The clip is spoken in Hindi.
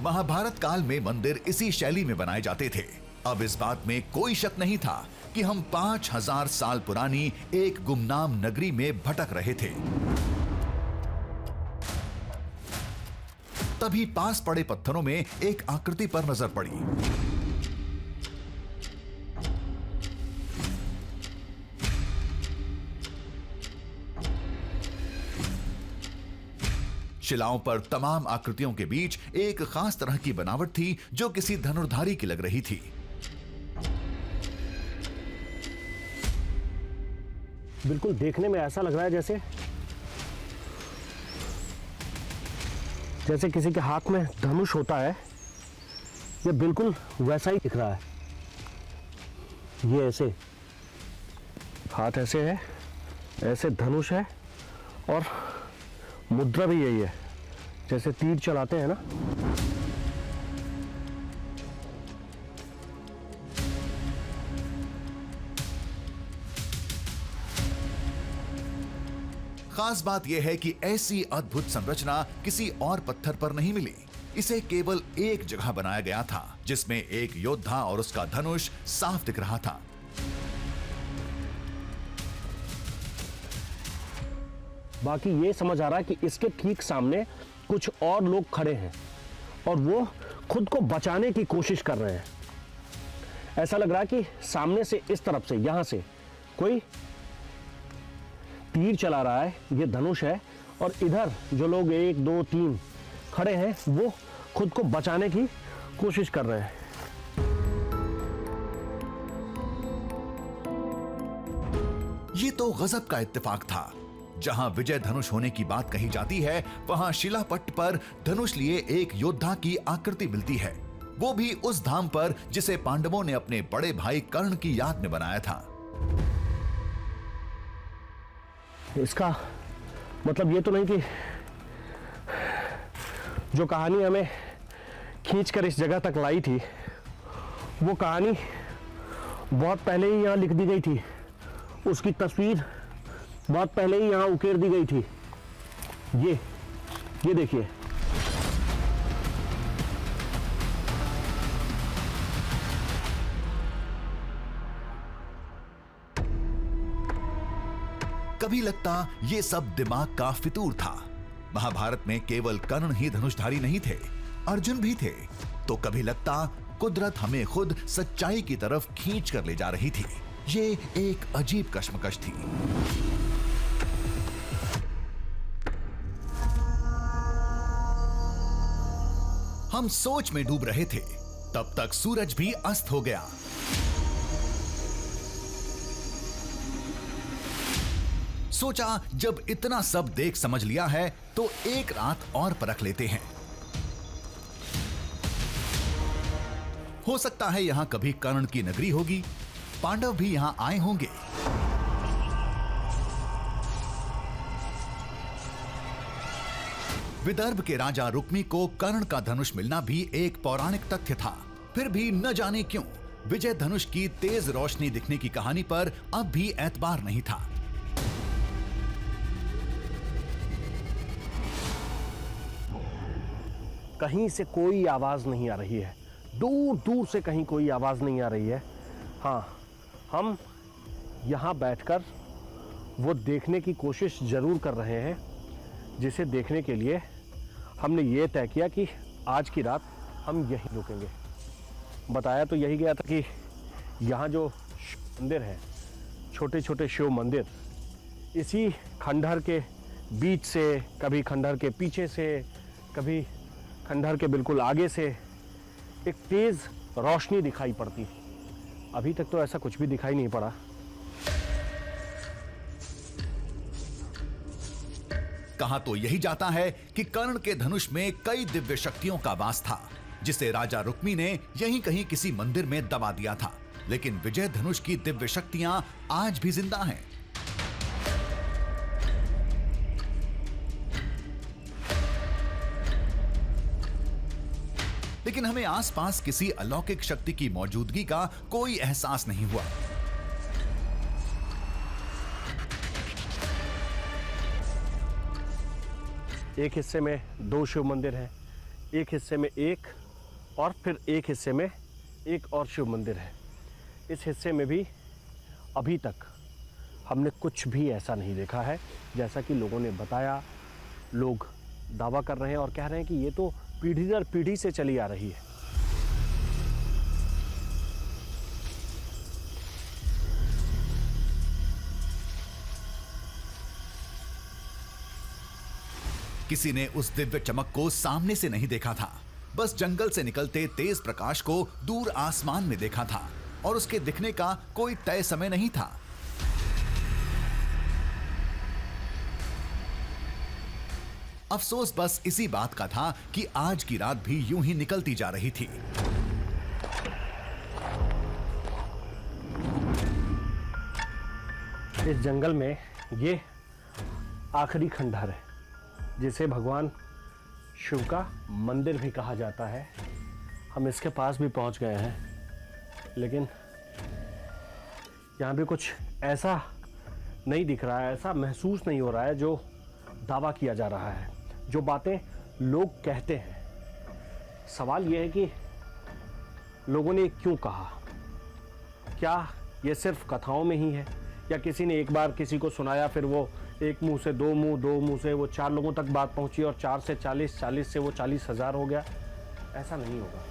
महाभारत काल में मंदिर इसी शैली में बनाए जाते थे। अब इस बात में कोई शक नहीं था कि हम 5000 साल पुरानी एक गुमनाम नगरी में भटक रहे थे। तभी पास पड़े पत्थरों में एक आकृति पर नजर पड़ी। शिलाओं पर तमाम आकृतियों के बीच एक खास तरह की बनावट थी जो किसी धनुर्धारी की लग रही थी। बिल्कुल देखने में ऐसा लग रहा है जैसे किसी के हाथ में धनुष होता है। ये बिल्कुल वैसा ही दिख रहा है। ये ऐसे हाथ ऐसे है, ऐसे धनुष है और मुद्रा भी यही है, जैसे तीर चलाते हैं ना। खास बात यह है कि ऐसी अद्भुत संरचना किसी और पत्थर पर नहीं मिली। इसे केवल एक जगह बनाया गया था जिसमें एक योद्धा और उसका धनुष साफ दिख रहा था। बाकी ये समझ आ रहा है कि इसके ठीक सामने कुछ और लोग खड़े हैं और वो खुद को बचाने की कोशिश कर रहे हैं। ऐसा लग रहा है कि सामने से इस तरफ से, यहां से कोई तीर चला रहा है, ये धनुष है, और इधर जो लोग 1 2 3 खड़े हैं वो खुद को बचाने की कोशिश कर रहे हैं। ये तो गजब का इत्तेफाक था। जहां विजय धनुष होने की बात कही जाती है, वहां शिलापट्ट पर धनुष लिए एक योद्धा की आकृति मिलती है, वो भी उस धाम पर जिसे पांडवों ने अपने बड़े भाई कर्ण की याद में बनाया था। इसका मतलब ये तो नहीं कि जो कहानी हमें खींचकर इस जगह तक लाई थी, वो कहानी बहुत पहले ही यहां लिख दी गई थी, उसकी तस्वीर बहुत पहले ही यहां उकेर दी गई थी। ये देखिए, कभी लगता ये सब दिमाग का फितूर था। महाभारत में केवल कर्ण ही धनुषधारी नहीं थे, अर्जुन भी थे। तो कभी लगता कुदरत हमें खुद सच्चाई की तरफ खींच कर ले जा रही थी। ये एक अजीब कश्मकश थी। हम सोच में डूब रहे थे, तब तक सूरज भी अस्त हो गया। सोचा जब इतना सब देख समझ लिया है तो एक रात और परख लेते हैं। हो सकता है यहां कभी कर्ण की नगरी होगी, पांडव भी यहां आए होंगे। विदर्भ के राजा रुक्मी को कर्ण का धनुष मिलना भी एक पौराणिक तथ्य था। फिर भी न जाने क्यों विजय धनुष की तेज रोशनी दिखने की कहानी पर अब भी एतबार नहीं था। कहीं से कोई आवाज नहीं आ रही है, दूर दूर से कहीं कोई आवाज नहीं आ रही है। हाँ, हम यहाँ बैठकर वो देखने की कोशिश जरूर कर रहे हैं, जिसे देखने के लिए हमने ये तय किया कि आज की रात हम यहीं रुकेंगे। बताया तो यही गया था कि यहाँ जो मंदिर है, छोटे छोटे शिव मंदिर, इसी खंडहर के बीच से, कभी खंडहर के पीछे से, कभी खंडहर के बिल्कुल आगे से एक तेज रोशनी दिखाई पड़ती। अभी तक तो ऐसा कुछ भी दिखाई नहीं पड़ा। कहा तो यही जाता है कि कर्ण के धनुष में कई दिव्य शक्तियों का वास था, जिसे राजा रुक्मी ने यहीं कहीं किसी मंदिर में दबा दिया था। लेकिन विजय धनुष की दिव्य शक्तियां आज भी जिंदा हैं। लेकिन हमें आसपास किसी अलौकिक शक्ति की मौजूदगी का कोई एहसास नहीं हुआ। एक हिस्से में 2 शिव मंदिर हैं, एक हिस्से में एक और फिर एक हिस्से में एक और शिव मंदिर है। इस हिस्से में भी अभी तक हमने कुछ भी ऐसा नहीं देखा है। जैसा कि लोगों ने बताया, लोग दावा कर रहे हैं और कह रहे हैं कि ये तो पीढ़ी दर पीढ़ी से चली आ रही है। किसी ने उस दिव्य चमक को सामने से नहीं देखा था, बस जंगल से निकलते तेज प्रकाश को दूर आसमान में देखा था और उसके दिखने का कोई तय समय नहीं था। अफसोस बस इसी बात का था कि आज की रात भी यूं ही निकलती जा रही थी। इस जंगल में ये आखिरी खंडहर है, जिसे भगवान शिव का मंदिर भी कहा जाता है। हम इसके पास भी पहुंच गए हैं, लेकिन यहाँ भी कुछ ऐसा नहीं दिख रहा है, ऐसा महसूस नहीं हो रहा है जो दावा किया जा रहा है, जो बातें लोग कहते हैं। सवाल यह है कि लोगों ने क्यों कहा? क्या ये सिर्फ कथाओं में ही है, या किसी ने एक बार किसी को सुनाया, फिर वो एक मुंह से दो मुंह, दो मुंह से वो 4 लोगों तक बात पहुंची और 4 से 40, 40 से वो 40,000 हो गया? ऐसा नहीं होगा।